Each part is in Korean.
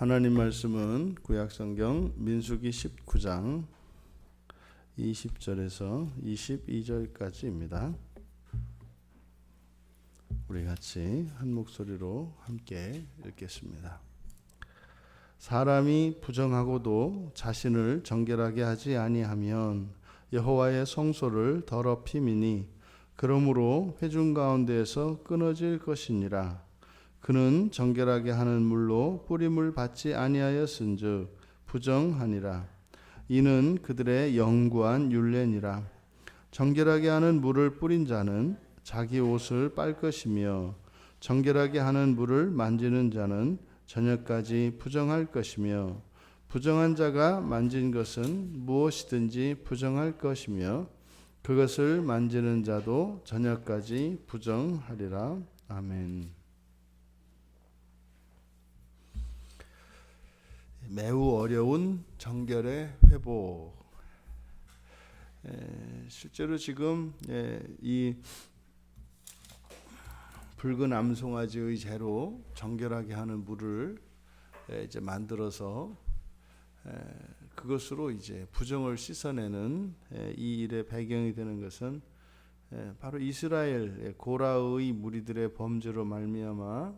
하나님 말씀은 구약성경 민수기 19장 20절에서 22절까지입니다. 우리 같이 한 목소리로 함께 읽겠습니다. 사람이 부정하고도 자신을 정결하게 하지 아니하면 여호와의 성소를 더럽힘이니 그러므로 회중 가운데에서 끊어질 것이니라. 그는 정결하게 하는 물로 뿌림을 받지 아니하였은즉 부정하니라. 이는 그들의 영구한 율례니라. 정결하게 하는 물을 뿌린 자는 자기 옷을 빨 것이며 정결하게 하는 물을 만지는 자는 저녁까지 부정할 것이며 부정한 자가 만진 것은 무엇이든지 부정할 것이며 그것을 만지는 자도 저녁까지 부정하리라. 아멘. 매우 어려운 정결의 회복. 실제로 지금 이 붉은 암송아지의 재로 정결하게 하는 물을 이제 만들어서 그것으로 이제 부정을 씻어내는 이 일의 배경이 되는 것은 바로 이스라엘 고라의 무리들의 범죄로 말미암아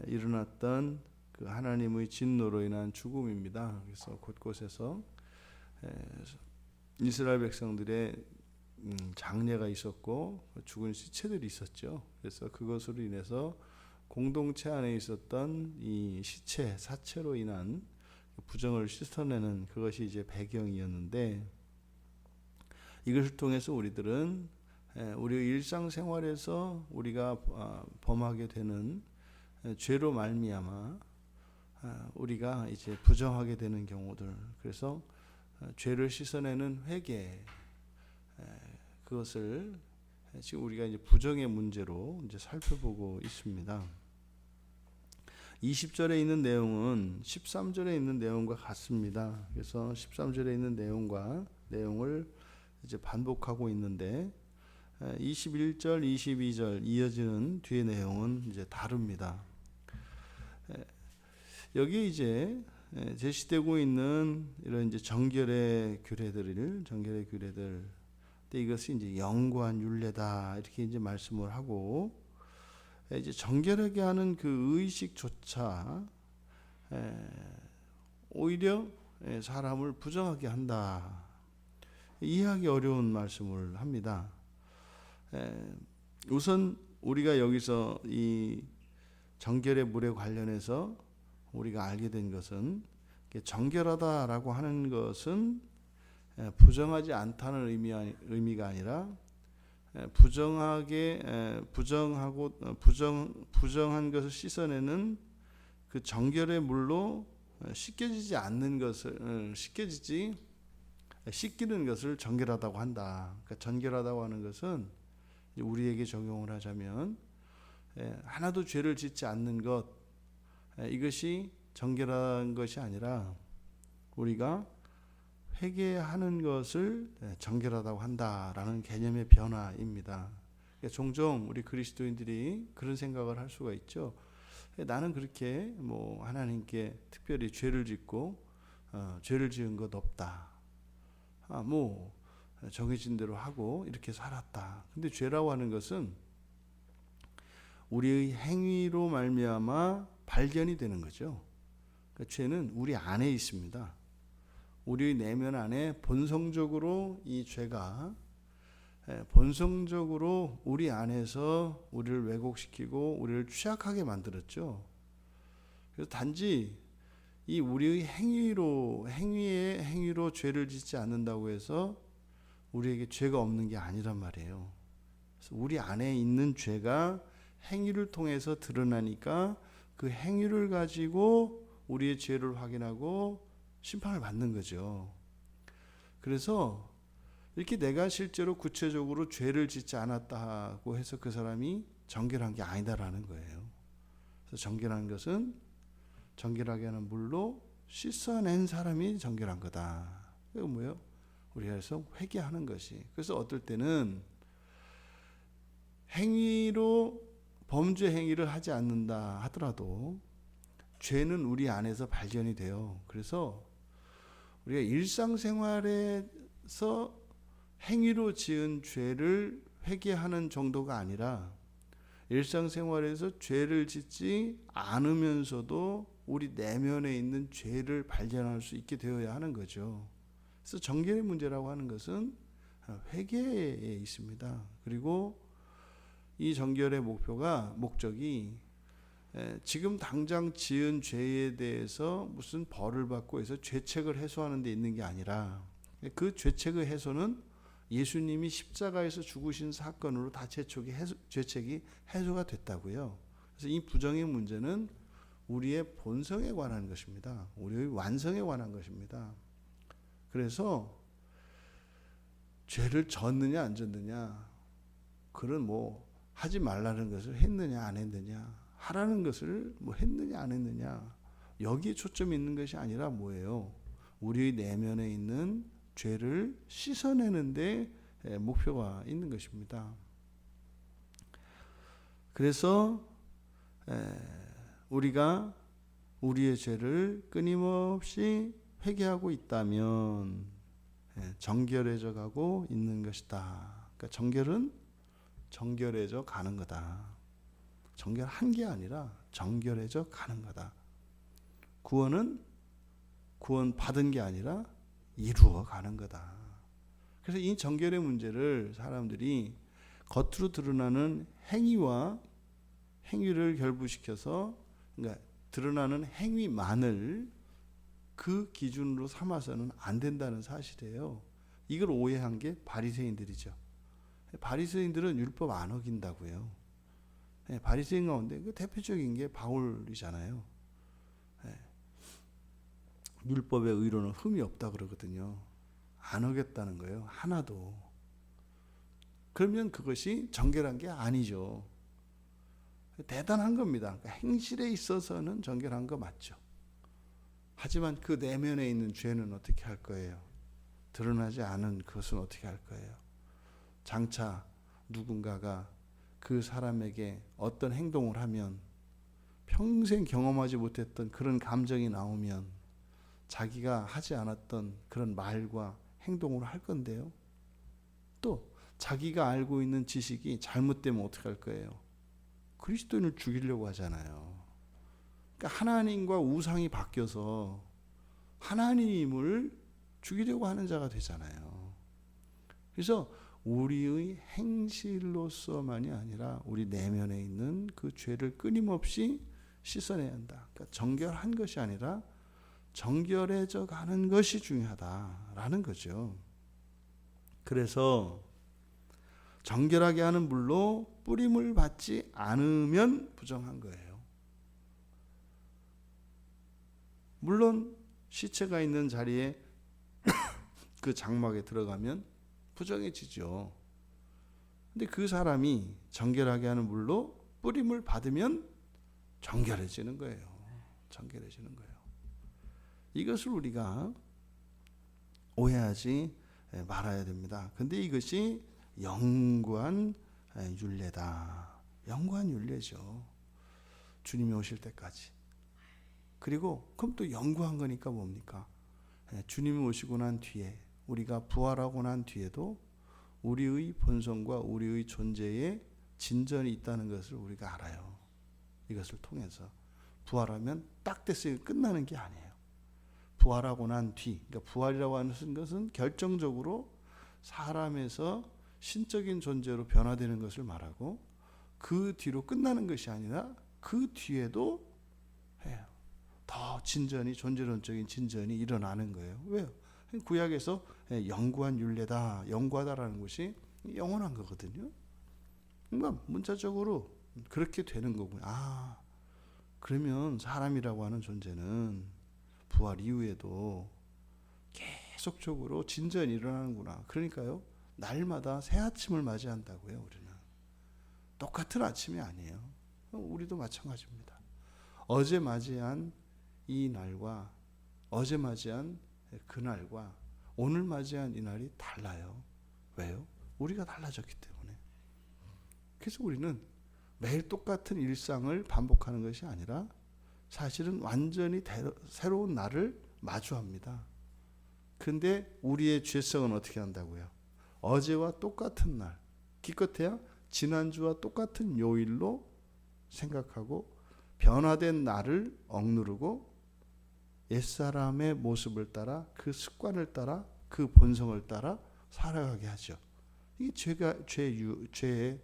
일어났던 그 하나님의 진노로 인한 죽음입니다. 그래서 곳곳에서 이스라엘 백성들의 장례가 있었고 죽은 시체들이 있었죠. 그래서 그것으로 인해서 공동체 안에 있었던 이 시체, 사체로 인한 부정을 씻어내는 그것이 이제 배경이었는데, 이것을 통해서 우리들은 우리의 일상생활에서 우리가 범하게 되는 죄로 말미암아 우리가 이제 부정하게 되는 경우들, 그래서 죄를 씻어내는 회개, 그것을 지금 우리가 이제 부정의 문제로 이제 살펴보고 있습니다. 20절에 있는 내용은 13절에 있는 내용과 같습니다. 그래서 13절에 있는 내용을 이제 반복하고 있는데 21절, 22절 이어지는 뒤의 내용은 이제 다릅니다. 여기 이제 제시되고 있는 이런 이제 정결의 규례들, 근데 이것이 이제 영구한 율례다 이렇게 이제 말씀을 하고, 이제 정결하게 하는 그 의식조차 오히려 사람을 부정하게 한다. 이해하기 어려운 말씀을 합니다. 우선 우리가 여기서 이 정결의 물에 관련해서 우리가 알게 된 것은, 정결하다라고 하는 것은 부정하지 않다는 의미가 아니라 부정한 것을 씻어내는 그 정결의 물로 씻겨지지 않는 것을 씻기는 것을 정결하다고 한다. 그러니까 정결하다고 하는 것은 우리에게 적용을 하자면 하나도 죄를 짓지 않는 것, 이것이 정결한 것이 아니라 우리가 회개하는 것을 정결하다고 한다라는 개념의 변화입니다. 종종 우리 그리스도인들이 그런 생각을 할 수가 있죠. 나는 그렇게 하나님께 특별히 죄를 짓고 죄를 지은 것 없다. 정해진 대로 하고 이렇게 살았다. 근데 죄라고 하는 것은 우리의 행위로 말미암아 발견이 되는 거죠. 그러니까 죄는 우리 안에 있습니다. 우리 내면 안에 본성적으로 이 죄가 본성적으로 우리 안에서 우리를 왜곡시키고 우리를 취약하게 만들었죠. 그래서 단지 이 우리의 행위로 죄를 짓지 않는다고 해서 우리에게 죄가 없는 게 아니란 말이에요. 그래서 우리 안에 있는 죄가 행위를 통해서 드러나니까 그 행위를 가지고 우리의 죄를 확인하고 심판을 받는 거죠. 그래서 이렇게 내가 실제로 구체적으로 죄를 짓지 않았다고 해서 그 사람이 정결한 게 아니다라는 거예요. 그래서 정결한 것은 정결하게 하는 물로 씻어낸 사람이 정결한 거다. 이거 뭐예요? 우리가 해서 회개하는 것이. 그래서 어떨 때는 행위로 범죄 행위를 하지 않는다 하더라도 죄는 우리 안에서 발견이 돼요. 그래서 우리가 일상생활에서 행위로 지은 죄를 회개하는 정도가 아니라 일상생활에서 죄를 짓지 않으면서도 우리 내면에 있는 죄를 발견할 수 있게 되어야 하는 거죠. 그래서 정결의 문제라고 하는 것은 회개에 있습니다. 그리고 이 정결의 목적이 지금 당장 지은 죄에 대해서 무슨 벌을 받고 해서 죄책을 해소하는 데 있는 게 아니라 그 죄책의 해소는 예수님이 십자가에서 죽으신 사건으로 다 죄책이 해소가 됐다고요. 그래서 이 부정의 문제는 우리의 본성에 관한 것입니다. 우리의 완성에 관한 것입니다. 그래서 죄를 졌느냐 안 졌느냐, 그런 뭐 하지 말라는 것을 했느냐 안 했느냐, 하라는 것을 뭐 했느냐 안 했느냐, 여기에 초점이 있는 것이 아니라 뭐예요? 우리의 내면에 있는 죄를 씻어내는데 목표가 있는 것입니다. 그래서 우리가 우리의 죄를 끊임없이 회개하고 있다면 정결해져 가고 있는 것이다. 그러니까 정결은 정결해져 가는 거다. 정결한 게 아니라 정결해져 가는 거다. 구원은 구원 받은 게 아니라 이루어 가는 거다. 그래서 이 정결의 문제를 사람들이 겉으로 드러나는 행위를 결부시켜서, 그러니까 드러나는 행위만을 그 기준으로 삼아서는 안 된다는 사실이에요. 이걸 오해한 게 바리새인들이죠. 바리새인들은 율법 안 어긴다고요. 바리새인 가운데 그 대표적인 게 바울이잖아요. 율법의 의로는 흠이 없다 그러거든요. 안 어겼다는 거예요. 하나도. 그러면 그것이 정결한 게 아니죠. 대단한 겁니다. 그러니까 행실에 있어서는 정결한 거 맞죠. 하지만 그 내면에 있는 죄는 어떻게 할 거예요? 드러나지 않은 그것은 어떻게 할 거예요? 장차 누군가가 그 사람에게 어떤 행동을 하면, 평생 경험하지 못했던 그런 감정이 나오면 자기가 하지 않았던 그런 말과 행동을 할 건데요. 또 자기가 알고 있는 지식이 잘못되면 어떻게 할 거예요? 그리스도인을 죽이려고 하잖아요. 그러니까 하나님과 우상이 바뀌어서 하나님을 죽이려고 하는 자가 되잖아요. 그래서 우리의 행실로서만이 아니라 우리 내면에 있는 그 죄를 끊임없이 씻어내야 한다. 그러니까 정결한 것이 아니라 정결해져 가는 것이 중요하다라는 거죠. 그래서 정결하게 하는 물로 뿌림을 받지 않으면 부정한 거예요. 물론 시체가 있는 자리에 그 장막에 들어가면 부정해지죠. 근데 그 사람이 정결하게 하는 물로 뿌림을 받으면 정결해지는 거예요. 정결해지는 거예요. 이것을 우리가 오해하지 말아야 됩니다. 근데 이것이 영구한 율례다. 영구한 율례죠. 주님이 오실 때까지. 그리고 그럼 또 영구한 거니까 뭡니까? 주님이 오시고 난 뒤에, 우리가 부활하고 난 뒤에도 우리의 본성과 우리의 존재에 진전이 있다는 것을 우리가 알아요. 이것을 통해서 부활하면 딱 됐어요. 끝나는 게 아니에요. 부활하고 난 뒤, 그러니까 부활이라고 하는 것은 결정적으로 사람에서 신적인 존재로 변화되는 것을 말하고, 그 뒤로 끝나는 것이 아니라 그 뒤에도 더 진전이, 존재론적인 진전이 일어나는 거예요. 왜요? 구약에서 영구한 율례다, 영구하다라는 것이 영원한 거거든요. 그러니까 문자적으로 그렇게 되는 거고요. 아, 그러면 사람이라고 하는 존재는 부활 이후에도 계속적으로 진전이 일어나는구나. 그러니까요, 날마다 새 아침을 맞이한다고요. 우리는 똑같은 아침이 아니에요. 우리도 마찬가지입니다. 어제 맞이한 이 날과 어제 맞이한 그날과 오늘 맞이한 이 날이 달라요. 왜요? 우리가 달라졌기 때문에. 그래서 우리는 매일 똑같은 일상을 반복하는 것이 아니라 사실은 완전히 새로운 날을 마주합니다. 근데 우리의 죄성은 어떻게 한다고요? 어제와 똑같은 날, 기껏해야 지난주와 똑같은 요일로 생각하고 변화된 나를 억누르고 옛사람의 모습을 따라 그 습관을 따라 그 본성을 따라 살아가게 하죠. 이게 죄의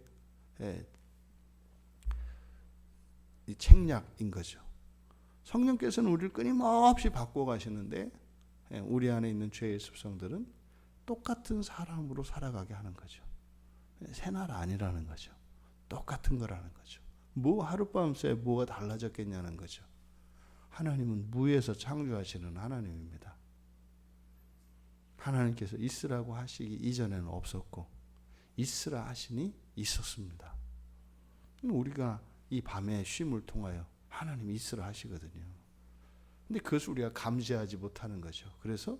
이 책략인 거죠. 성령께서는 우리를 끊임없이 바꿔 가시는데 우리 안에 있는 죄의 습성들은 똑같은 사람으로 살아가게 하는 거죠. 새날 아니라는 거죠. 똑같은 거라는 거죠. 뭐 하룻밤 새에 뭐가 달라졌겠냐는 거죠. 하나님은 무에서 창조하시는 하나님입니다. 하나님께서 있으라고 하시기 이전에는 없었고 있으라 하시니 있었습니다. 우리가 이 밤의 쉼을 통하여 하나님이 있으라 하시거든요. 근데 그것을 우리가 감지하지 못하는 거죠. 그래서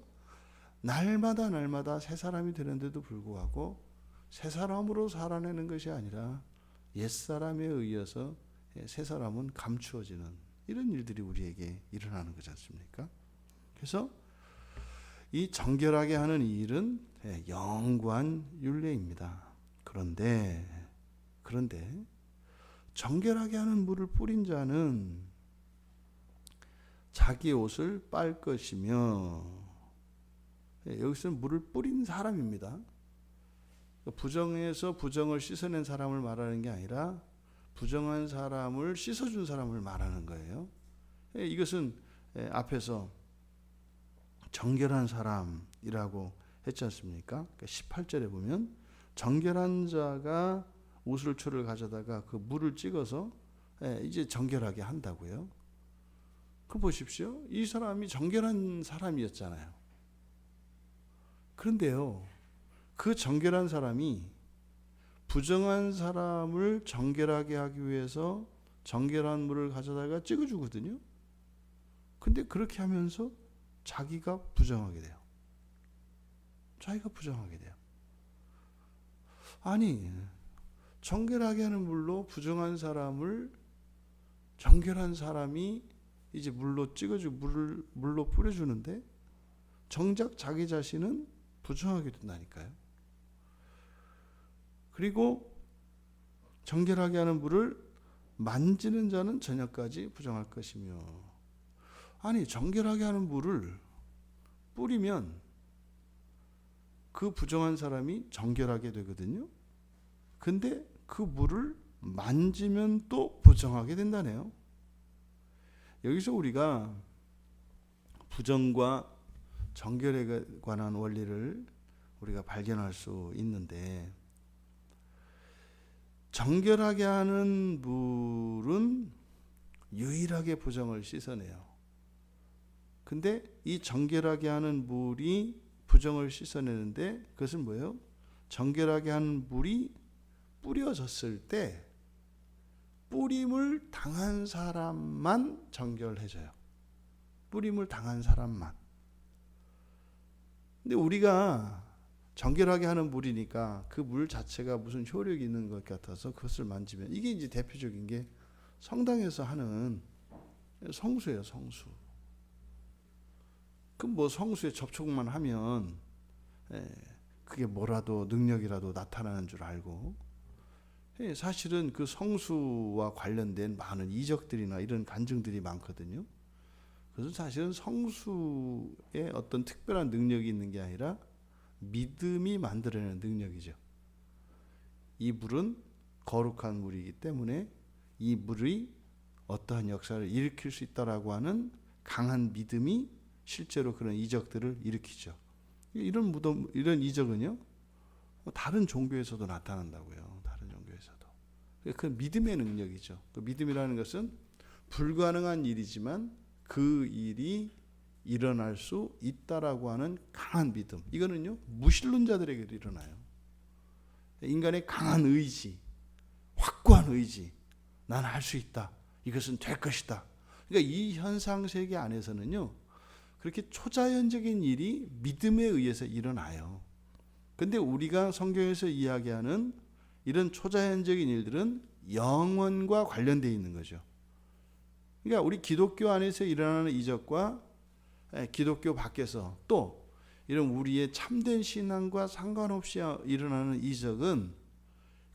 날마다 새 사람이 되는데도 불구하고 새 사람으로 살아내는 것이 아니라 옛사람에 의해서 새 사람은 감추어지는 이런 일들이 우리에게 일어나는 거지 않습니까? 그래서 이 정결하게 하는 이 일은 영구한 율례입니다. 그런데 정결하게 하는 물을 뿌린 자는 자기 옷을 빨 것이며, 여기서는 물을 뿌린 사람입니다. 부정에서 부정을 씻어낸 사람을 말하는 게 아니라 부정한 사람을 씻어준 사람을 말하는 거예요. 이것은 앞에서 정결한 사람이라고 했지 않습니까? 18절에 보면 정결한 자가 우슬초를 가져다가 그 물을 찍어서 이제 정결하게 한다고요. 그 보십시오. 이 사람이 정결한 사람이었잖아요. 그런데요, 그 정결한 사람이 부정한 사람을 정결하게 하기 위해서 정결한 물을 가져다가 찍어주거든요. 근데 그렇게 하면서 자기가 부정하게 돼요. 아니, 정결하게 하는 물로 부정한 사람을 정결한 사람이 이제 물로 찍어주고 물로 뿌려주는데 정작 자기 자신은 부정하게 된다니까요. 그리고 정결하게 하는 물을 만지는 자는 저녁까지 부정할 것이며, 아니 정결하게 하는 물을 뿌리면 그 부정한 사람이 정결하게 되거든요. 근데 그 물을 만지면 또 부정하게 된다네요. 여기서 우리가 부정과 정결에 관한 원리를 우리가 발견할 수 있는데, 정결하게 하는 물은 유일하게 부정을 씻어내요. 근데 이 정결하게 하는 물이 부정을 씻어내는데 그것은 뭐예요? 정결하게 하는 물이 뿌려졌을 때 뿌림을 당한 사람만 정결해져요. 뿌림을 당한 사람만. 근데 우리가 정결하게 하는 물이니까 그 물 자체가 무슨 효력이 있는 것 같아서 그것을 만지면, 이게 이제 대표적인 게 성당에서 하는 성수예요, 성수. 그 뭐 성수에 접촉만 하면 그게 뭐라도 능력이라도 나타나는 줄 알고, 사실은 그 성수와 관련된 많은 이적들이나 이런 간증들이 많거든요. 그것은 사실은 성수에 어떤 특별한 능력이 있는 게 아니라 믿음이 만들어내는 능력이죠. 이 물은 거룩한 물이기 때문에 이 물이 어떠한 역사를 일으킬 수 있다라고 하는 강한 믿음이 실제로 그런 이적들을 일으키죠. 이런 이적은요, 다른 종교에서도 나타난다고요. 다른 종교에서도. 그 믿음의 능력이죠. 그 믿음이라는 것은 불가능한 일이지만 그 일이 일어날 수 있다라고 하는 강한 믿음. 이거는요, 무신론자들에게도 일어나요. 인간의 강한 의지, 확고한 의지. 난 할 수 있다. 이것은 될 것이다. 그러니까 이 현상 세계 안에서는요, 그렇게 초자연적인 일이 믿음에 의해서 일어나요. 근데 우리가 성경에서 이야기하는 이런 초자연적인 일들은 영원과 관련되어 있는 거죠. 그러니까 우리 기독교 안에서 일어나는 이적과 기독교 밖에서 또 이런 우리의 참된 신앙과 상관없이 일어나는 이적은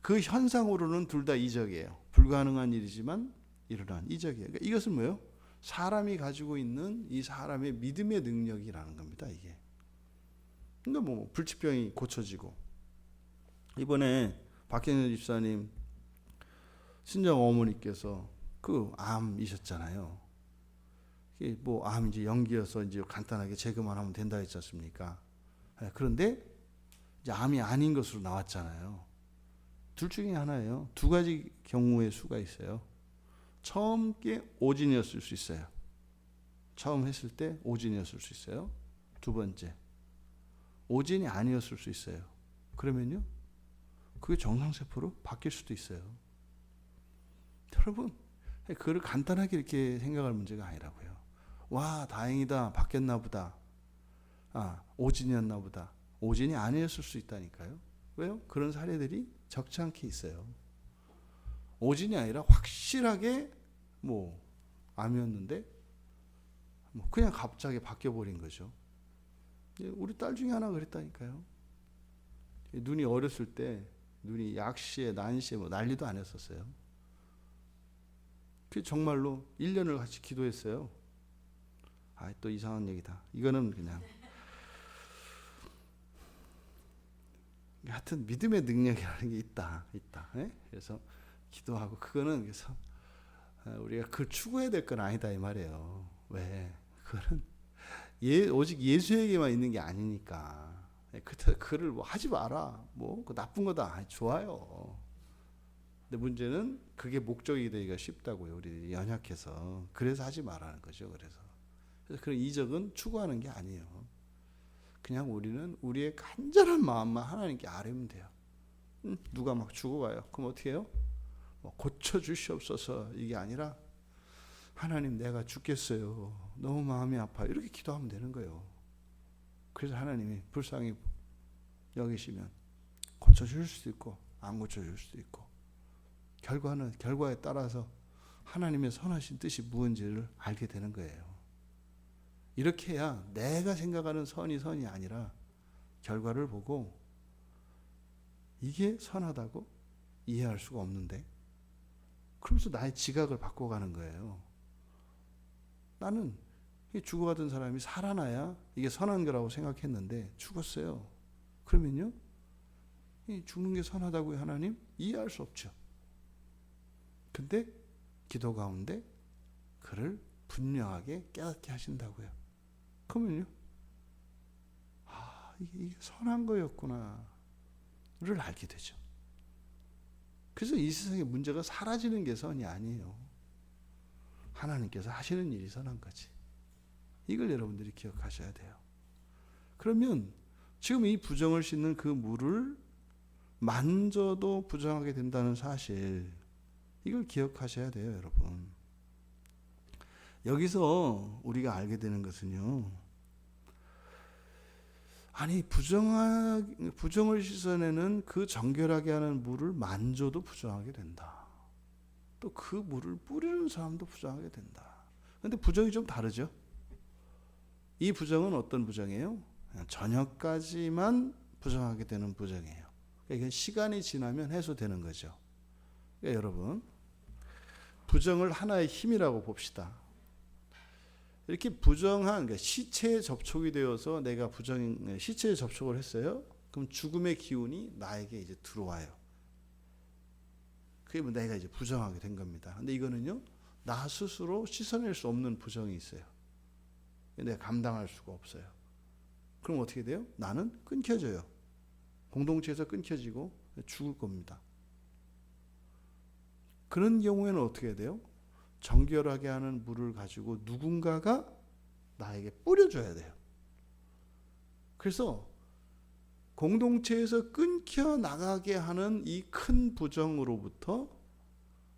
그 현상으로는 둘 다 이적이에요. 불가능한 일이지만 일어난 이적이에요. 그러니까 이것은 뭐예요? 사람이 가지고 있는 이 사람의 믿음의 능력이라는 겁니다. 이게. 그러니까 뭐 불치병이 고쳐지고, 이번에 박현일 집사님 친정 어머니께서 그 암이셨잖아요. 이게 뭐 암 이제 연기여서 이제 간단하게 제거만 하면 된다 했지 않습니까? 그런데 이제 암이 아닌 것으로 나왔잖아요. 둘 중에 하나예요. 두 가지 경우의 수가 있어요. 처음 게 오진이었을 수 있어요. 처음 했을 때 오진이었을 수 있어요. 두 번째, 오진이 아니었을 수 있어요. 그러면요, 그게 정상세포로 바뀔 수도 있어요. 여러분, 그걸 간단하게 이렇게 생각할 문제가 아니라고요. 와, 다행이다, 바뀌었나 보다. 오진이었나 보다. 오진이 아니었을 수 있다니까요. 왜요? 그런 사례들이 적지 않게 있어요. 오진이 아니라 확실하게 뭐 암이었는데 뭐 그냥 갑자기 바뀌어버린 거죠. 우리 딸 중에 하나 그랬다니까요. 눈이 어렸을 때 눈이 약시에 난시에 뭐 난리도 안 했었어요. 그 정말로 1년을 같이 기도했어요. 또 이상한 얘기다. 이거는 그냥 하여튼 믿음의 능력이라는 게 있다. 그래서 기도하고, 그거는 그래서 우리가 그걸 추구해야 될 건 아니다 이 말이에요. 왜? 그거는 오직 예수에게만 있는 게 아니니까. 그를 뭐 하지 마라. 뭐 그 나쁜 거다. 좋아요. 근데 문제는 그게 목적이 되기가 쉽다고요. 우리 연약해서. 그래서 하지 말라는 거죠. 그래서 그런 이적은 추구하는 게 아니에요. 그냥 우리는 우리의 간절한 마음만 하나님께 아뢰면 돼요. 누가 막 죽어가요. 그럼 어떻게 해요? 뭐 고쳐주시옵소서 이게 아니라, 하나님 내가 죽겠어요. 너무 마음이 아파요. 이렇게 기도하면 되는 거예요. 그래서 하나님이 불쌍히 여기시면 고쳐줄 수도 있고 안 고쳐줄 수도 있고, 결과에 따라서 하나님의 선하신 뜻이 무엇인지를 알게 되는 거예요. 이렇게 해야 내가 생각하는 선이 아니라 결과를 보고 이게 선하다고 이해할 수가 없는데, 그러면서 나의 지각을 바꿔가는 거예요. 나는 죽어가던 사람이 살아나야 이게 선한 거라고 생각했는데 죽었어요. 그러면요, 죽는 게 선하다고요? 하나님? 이해할 수 없죠. 근데 기도 가운데 그를 분명하게 깨닫게 하신다고요. 그러면요, 이게 선한 거였구나를 알게 되죠. 그래서 이 세상의 문제가 사라지는 게 선이 아니에요. 하나님께서 하시는 일이 선한 거지. 이걸 여러분들이 기억하셔야 돼요. 그러면 지금 이 부정을 씻는 그 물을 만져도 부정하게 된다는 사실, 이걸 기억하셔야 돼요, 여러분. 여기서 우리가 알게 되는 것은요, 부정을 씻어내는 그 정결하게 하는 물을 만져도 부정하게 된다. 또 그 물을 뿌리는 사람도 부정하게 된다. 그런데 부정이 좀 다르죠. 이 부정은 어떤 부정이에요? 그냥 저녁까지만 부정하게 되는 부정이에요. 그러니까 시간이 지나면 해소되는 거죠. 그러니까 여러분, 부정을 하나의 힘이라고 봅시다. 이렇게 부정한, 그러니까 시체에 접촉이 되어서 내가 시체에 접촉을 했어요. 그럼 죽음의 기운이 나에게 이제 들어와요. 그게 내가 이제 부정하게 된 겁니다. 근데 이거는요, 나 스스로 씻어낼 수 없는 부정이 있어요. 내가 감당할 수가 없어요. 그럼 어떻게 돼요? 나는 끊겨져요. 공동체에서 끊겨지고 죽을 겁니다. 그런 경우에는 어떻게 해야 돼요? 정결하게 하는 물을 가지고 누군가가 나에게 뿌려줘야 돼요. 그래서 공동체에서 끊겨 나가게 하는 이 큰 부정으로부터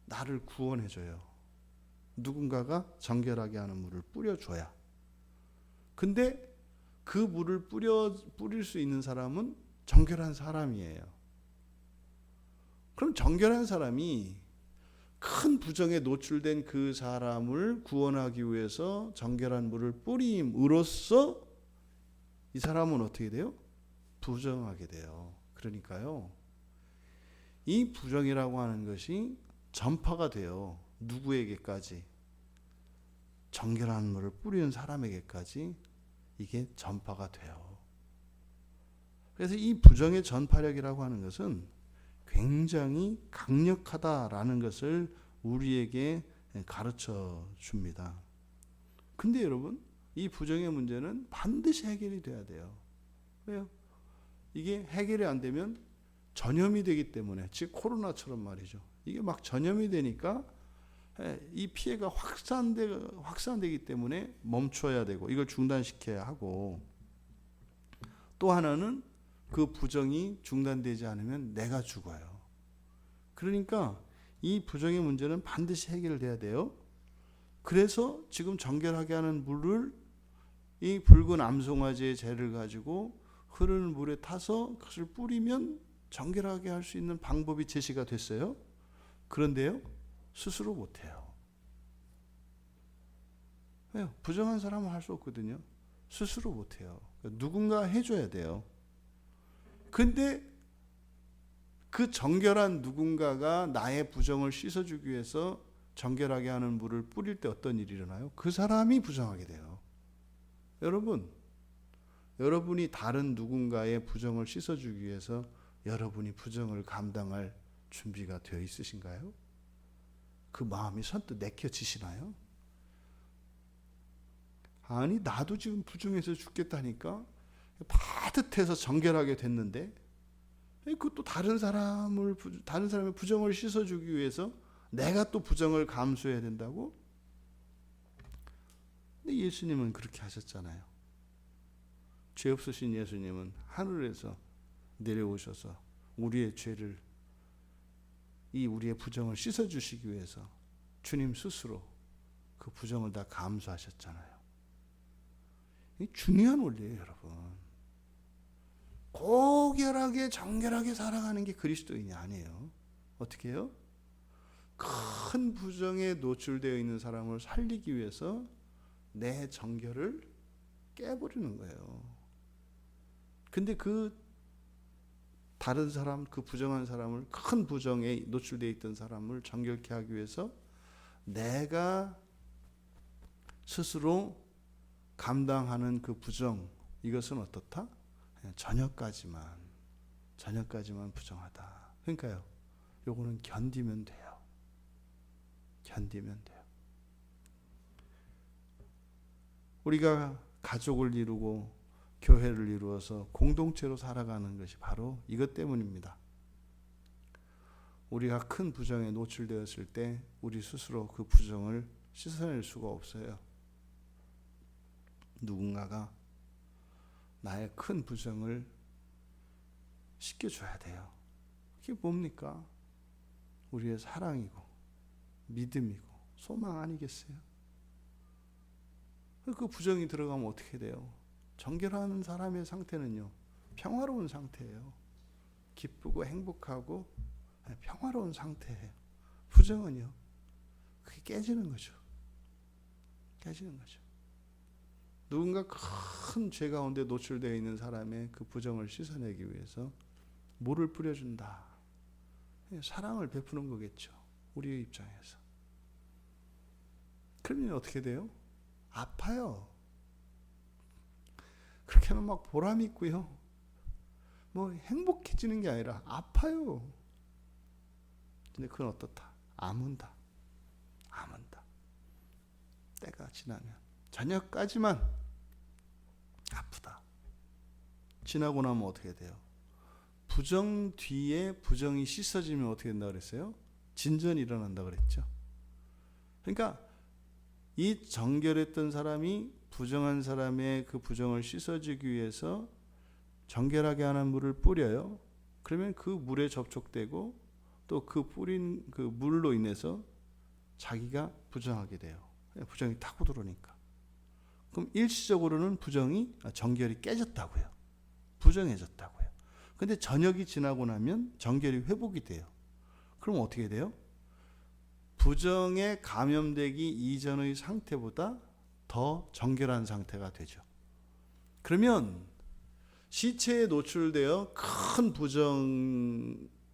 나를 구원해줘요. 누군가가 정결하게 하는 물을 뿌려줘야. 근데 그 물을 뿌릴 수 있는 사람은 정결한 사람이에요. 그럼 정결한 사람이 큰 부정에 노출된 그 사람을 구원하기 위해서 정결한 물을 뿌림으로써 이 사람은 어떻게 돼요? 부정하게 돼요. 그러니까요, 이 부정이라고 하는 것이 전파가 돼요. 누구에게까지? 정결한 물을 뿌리는 사람에게까지 이게 전파가 돼요. 그래서 이 부정의 전파력이라고 하는 것은 굉장히 강력하다라는 것을 우리에게 가르쳐 줍니다. 근데 여러분, 이 부정의 문제는 반드시 해결이 돼야 돼요. 왜요? 이게 해결이 안 되면 전염이 되기 때문에, 즉 코로나처럼 말이죠. 이게 막 전염이 되니까 이 피해가 확산되기 때문에 멈춰야 되고 이걸 중단시켜야 하고, 또 하나는 그 부정이 중단되지 않으면 내가 죽어요. 그러니까 이 부정의 문제는 반드시 해결돼야 돼요. 그래서 지금 정결하게 하는 물을 이 붉은 암송아지의 재를 가지고 흐르는 물에 타서 그것을 뿌리면 정결하게 할 수 있는 방법이 제시가 됐어요. 그런데요, 스스로 못해요. 왜요? 부정한 사람은 할 수 없거든요. 스스로 못해요. 누군가 해줘야 돼요. 근데 그 정결한 누군가가 나의 부정을 씻어주기 위해서 정결하게 하는 물을 뿌릴 때 어떤 일이 일어나요? 그 사람이 부정하게 돼요. 여러분, 여러분이 다른 누군가의 부정을 씻어주기 위해서 여러분이 부정을 감당할 준비가 되어 있으신가요? 그 마음이 선뜻 내켜지시나요? 아니, 나도 지금 부정해서 죽겠다니까, 파듯해서 정결하게 됐는데, 그것도 다른 사람의 부정을 씻어주기 위해서 내가 또 부정을 감수해야 된다고? 근데 예수님은 그렇게 하셨잖아요. 죄 없으신 예수님은 하늘에서 내려오셔서 우리의 죄를, 우리의 부정을 씻어주시기 위해서 주님 스스로 그 부정을 다 감수하셨잖아요. 이 중요한 원리예요, 여러분. 고결하게 정결하게 살아가는 게 그리스도인이 아니에요. 어떻게 해요? 큰 부정에 노출되어 있는 사람을 살리기 위해서 내 정결을 깨버리는 거예요. 근데 그 다른 사람, 그 부정한 사람을, 큰 부정에 노출되어 있던 사람을 정결케 하기 위해서 내가 스스로 감당하는 그 부정, 이것은 어떻다? 저녁까지만 부정하다. 그러니까요, 요거는 견디면 돼요. 견디면 돼요. 우리가 가족을 이루고 교회를 이루어서 공동체로 살아가는 것이 바로 이것 때문입니다. 우리가 큰 부정에 노출되었을 때 우리 스스로 그 부정을 씻어낼 수가 없어요. 누군가가 나의 큰 부정을 씻겨줘야 돼요. 그게 뭡니까? 우리의 사랑이고 믿음이고 소망 아니겠어요? 그 부정이 들어가면 어떻게 돼요? 정결한 사람의 상태는요, 평화로운 상태예요. 기쁘고 행복하고 평화로운 상태예요. 부정은요, 그게 깨지는 거죠. 깨지는 거죠. 누군가 큰 죄 가운데 노출되어 있는 사람의 그 부정을 씻어내기 위해서 물을 뿌려준다. 사랑을 베푸는 거겠죠. 우리의 입장에서. 그러면 어떻게 돼요? 아파요. 그렇게 하면 막 보람 있고요. 뭐 행복해지는 게 아니라 아파요. 근데 그건 어떻다? 아문다. 아문다. 때가 지나면. 저녁까지만 아프다. 지나고 나면 어떻게 돼요? 부정 뒤에 부정이 씻어지면 어떻게 된다 그랬어요? 진전이 일어난다 그랬죠. 그러니까 이 정결했던 사람이 부정한 사람의 그 부정을 씻어주기 위해서 정결하게 하는 물을 뿌려요. 그러면 그 물에 접촉되고 또 그 뿌린 그 물로 인해서 자기가 부정하게 돼요. 부정이 타고 들어오니까. 그럼 일시적으로는 정결이 깨졌다고요. 부정해졌다고요. 근데 저녁이 지나고 나면 정결이 회복이 돼요. 그럼 어떻게 돼요? 부정에 감염되기 이전의 상태보다 더 정결한 상태가 되죠. 그러면 시체에 노출되어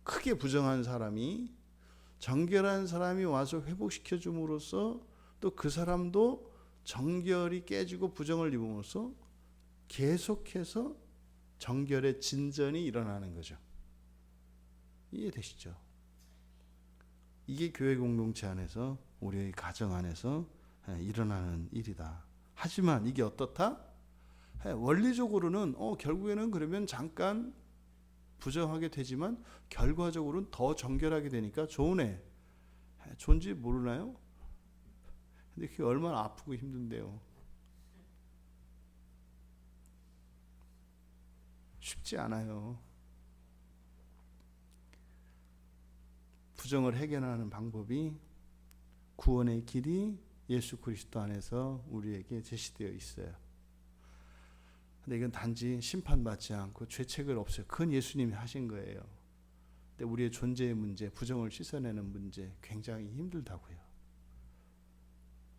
크게 부정한 사람이 정결한 사람이 와서 회복시켜 줌으로써 또 그 사람도 정결이 깨지고 부정을 입음으로써 계속해서 정결의 진전이 일어나는 거죠. 이해되시죠? 이게 교회 공동체 안에서, 우리의 가정 안에서 일어나는 일이다. 하지만 이게 어떻다? 원리적으로는 결국에는 그러면 잠깐 부정하게 되지만 결과적으로는 더 정결하게 되니까 좋으네. 좋은지 모르나요? 근데 그게 얼마나 아프고 힘든데요. 쉽지 않아요. 부정을 해결하는 방법이, 구원의 길이 예수 그리스도 안에서 우리에게 제시되어 있어요. 근데 이건 단지 심판받지 않고 죄책을 없애요. 그건 예수님이 하신 거예요. 근데 우리의 존재의 문제, 부정을 씻어내는 문제 굉장히 힘들다고요.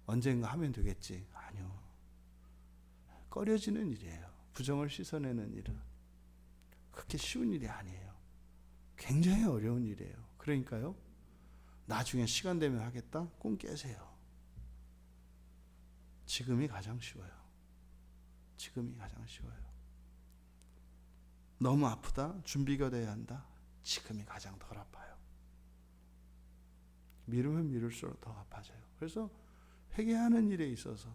언젠가 하면 되겠지. 아니요. 꺼려지는 일이에요. 부정을 씻어내는 일은 그렇게 쉬운 일이 아니에요. 굉장히 어려운 일이에요. 그러니까요, 나중에 시간 되면 하겠다? 꿈 깨세요. 지금이 가장 쉬워요. 지금이 가장 쉬워요. 너무 아프다? 준비가 돼야 한다? 지금이 가장 덜 아파요. 미루면 미룰수록 더 아파져요. 그래서 회개하는 일에 있어서,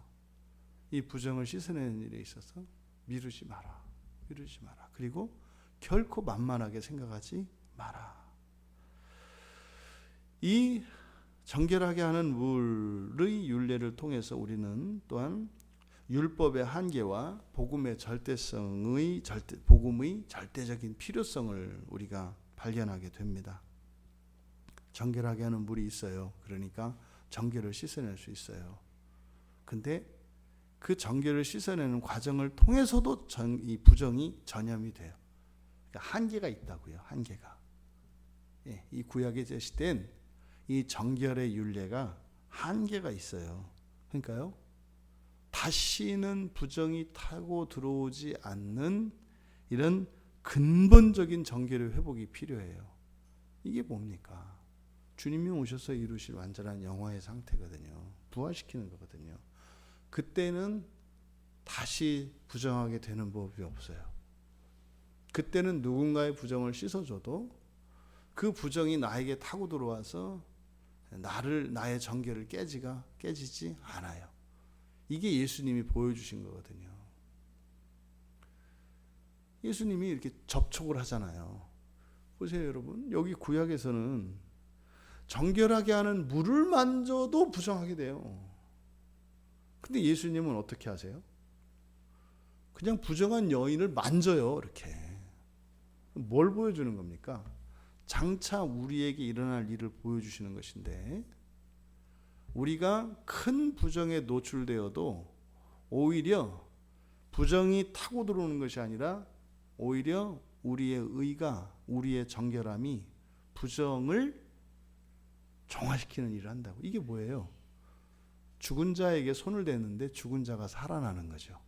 이 부정을 씻어내는 일에 있어서 미루지 마라. 미루지 마라. 그리고 결코 만만하게 생각하지 마라. 이 정결하게 하는 물의 율례를 통해서 우리는 또한 율법의 한계와 복음의 복음의 절대적인 필요성을 우리가 발견하게 됩니다. 정결하게 하는 물이 있어요. 그러니까 정결을 씻어낼 수 있어요. 근데 그 정결을 씻어내는 과정을 통해서도 이 부정이 전염이 돼요. 그러니까 한계가 있다고요. 한계가. 이 구약에 제시된 이 정결의 율례가 한계가 있어요. 그러니까요, 다시는 부정이 타고 들어오지 않는 이런 근본적인 정결의 회복이 필요해요. 이게 뭡니까? 주님이 오셔서 이루실 완전한 영화의 상태거든요. 부활시키는 거거든요. 그때는 다시 부정하게 되는 법이 없어요. 그때는 누군가의 부정을 씻어줘도 그 부정이 나에게 타고 들어와서 나의 정결을 깨지지 않아요. 이게 예수님이 보여주신 거거든요. 예수님이 이렇게 접촉을 하잖아요. 보세요, 여러분. 여기 구약에서는 정결하게 하는 물을 만져도 부정하게 돼요. 근데 예수님은 어떻게 하세요? 그냥 부정한 여인을 만져요, 이렇게. 뭘 보여주는 겁니까? 장차 우리에게 일어날 일을 보여주시는 것인데, 우리가 큰 부정에 노출되어도 오히려 부정이 타고 들어오는 것이 아니라 오히려 우리의 의가, 우리의 정결함이 부정을 정화시키는 일을 한다고. 이게 뭐예요? 죽은 자에게 손을 대는데 죽은 자가 살아나는 거죠.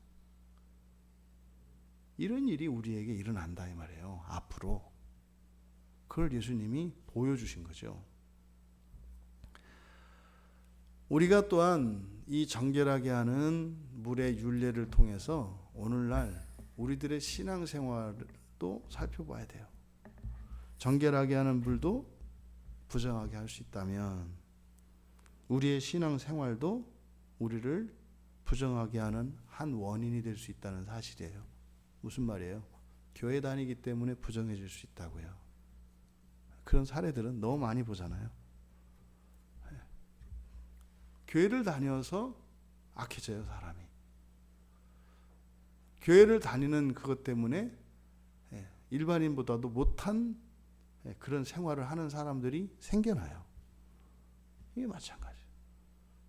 이런 일이 우리에게 일어난다 이 말이에요. 앞으로. 그걸 예수님이 보여주신 거죠. 우리가 또한 이 정결하게 하는 물의 율례를 통해서 오늘날 우리들의 신앙생활도 살펴봐야 돼요. 정결하게 하는 물도 부정하게 할 수 있다면 우리의 신앙생활도 우리를 부정하게 하는 한 원인이 될 수 있다는 사실이에요. 무슨 말이에요? 교회 다니기 때문에 부정해질 수 있다고요. 그런 사례들은 너무 많이 보잖아요. 교회를 다녀서 악해져요, 사람이. 교회를 다니는 그것 때문에 일반인보다도 못한 그런 생활을 하는 사람들이 생겨나요. 이게 마찬가지예요.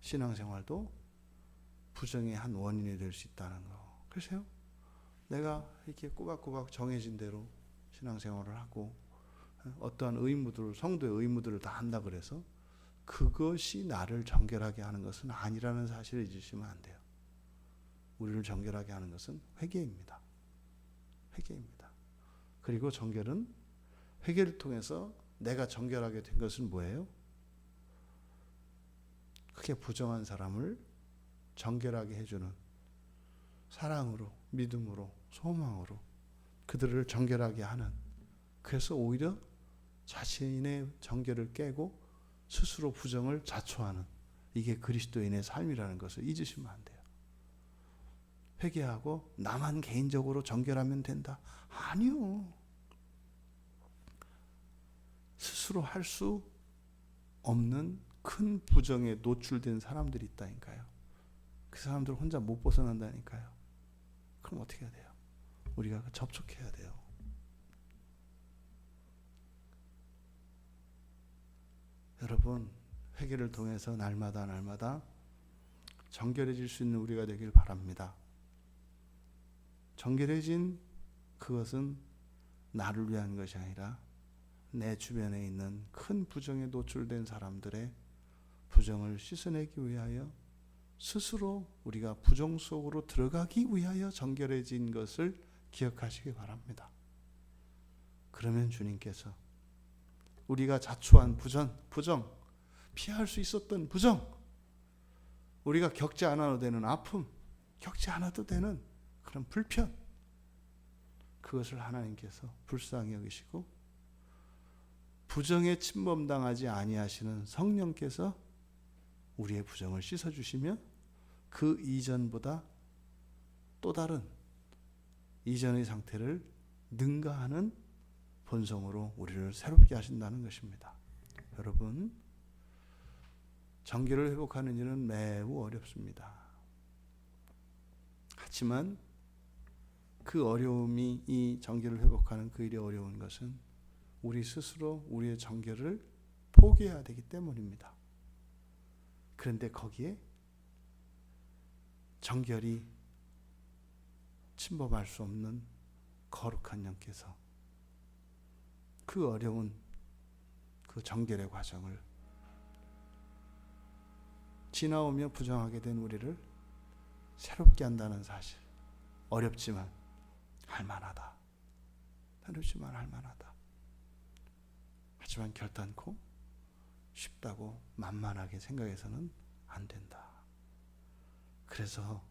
신앙생활도 부정의 한 원인이 될 수 있다는 거. 그래서요, 내가 이렇게 꼬박꼬박 정해진 대로 신앙생활을 하고 어떠한 의무들을, 성도의 의무들을 다 한다 그래서 그것이 나를 정결하게 하는 것은 아니라는 사실을 잊으시면 안 돼요. 우리를 정결하게 하는 것은 회개입니다. 회개입니다. 그리고 정결은 회개를 통해서 내가 정결하게 된 것은 뭐예요? 크게 부정한 사람을 정결하게 해주는 사랑으로, 믿음으로, 소망으로 그들을 정결하게 하는, 그래서 오히려 자신의 정결을 깨고 스스로 부정을 자초하는, 이게 그리스도인의 삶이라는 것을 잊으시면 안 돼요. 회개하고 나만 개인적으로 정결하면 된다. 아니요. 스스로 할 수 없는 큰 부정에 노출된 사람들이 있다니까요. 그 사람들 혼자 못 벗어난다니까요. 그럼 어떻게 해야 돼요? 우리가 접촉해야 돼요. 여러분, 회개를 통해서 날마다 정결해질 수 있는 우리가 되길 바랍니다. 정결해진 그것은 나를 위한 것이 아니라 내 주변에 있는 큰 부정에 노출된 사람들의 부정을 씻어내기 위하여, 스스로 우리가 부정 속으로 들어가기 위하여 정결해진 것을 기억하시기 바랍니다. 그러면 주님께서 우리가 자초한 부정, 피할 수 있었던 부정, 우리가 겪지 않아도 되는 아픔, 겪지 않아도 되는 그런 불편, 그것을 하나님께서 불쌍히 여기시고 부정에 침범당하지 아니하시는 성령께서 우리의 부정을 씻어주시며 그 이전보다 또 다른 이전의 상태를 능가하는 본성으로 우리를 새롭게 하신다는 것입니다. 여러분, 정결을 회복하는 일은 매우 어렵습니다. 하지만 그 어려움이, 이 정결을 회복하는 그 일이 어려운 것은 우리 스스로 우리의 정결을 포기해야 되기 때문입니다. 그런데 거기에 정결이 침범할 수 없는 거룩한 영께서 그 어려운 그 정결의 과정을 지나오며 부정하게 된 우리를 새롭게 한다는 사실. 어렵지만 할만하다. 어렵지만 할만하다. 하지만 결단코 쉽다고 만만하게 생각해서는 안 된다. 그래서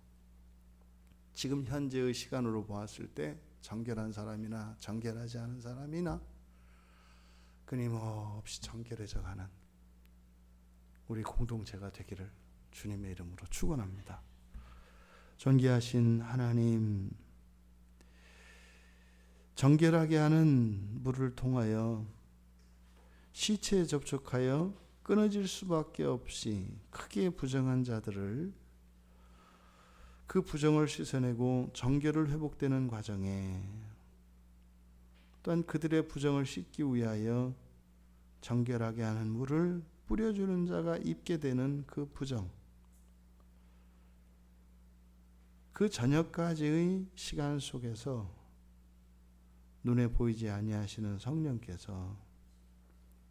지금 현재의 시간으로 보았을 때 정결한 사람이나 정결하지 않은 사람이나 끊임없이 정결해져 가는 우리 공동체가 되기를 주님의 이름으로 축원합니다. 존귀하신 하나님, 정결하게 하는 물을 통하여 시체에 접촉하여 끊어질 수밖에 없이 크게 부정한 자들을, 그 부정을 씻어내고 정결을 회복되는 과정에 또한 그들의 부정을 씻기 위하여 정결하게 하는 물을 뿌려주는 자가 입게 되는 그 부정, 그 저녁까지의 시간 속에서 눈에 보이지 아니하시는 성령께서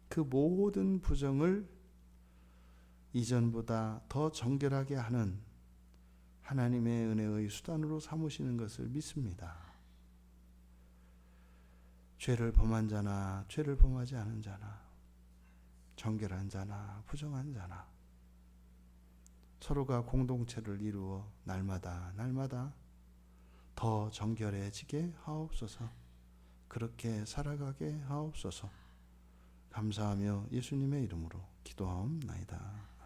그 모든 부정을 이전보다 더 정결하게 하는 하나님의 은혜의 수단으로 삼으시는 것을 믿습니다. 죄를 범한 자나 죄를 범하지 않은 자나 정결한 자나 부정한 자나 서로가 공동체를 이루어 날마다 더 정결해지게 하옵소서. 그렇게 살아가게 하옵소서. 감사하며 예수님의 이름으로 기도하옵나이다.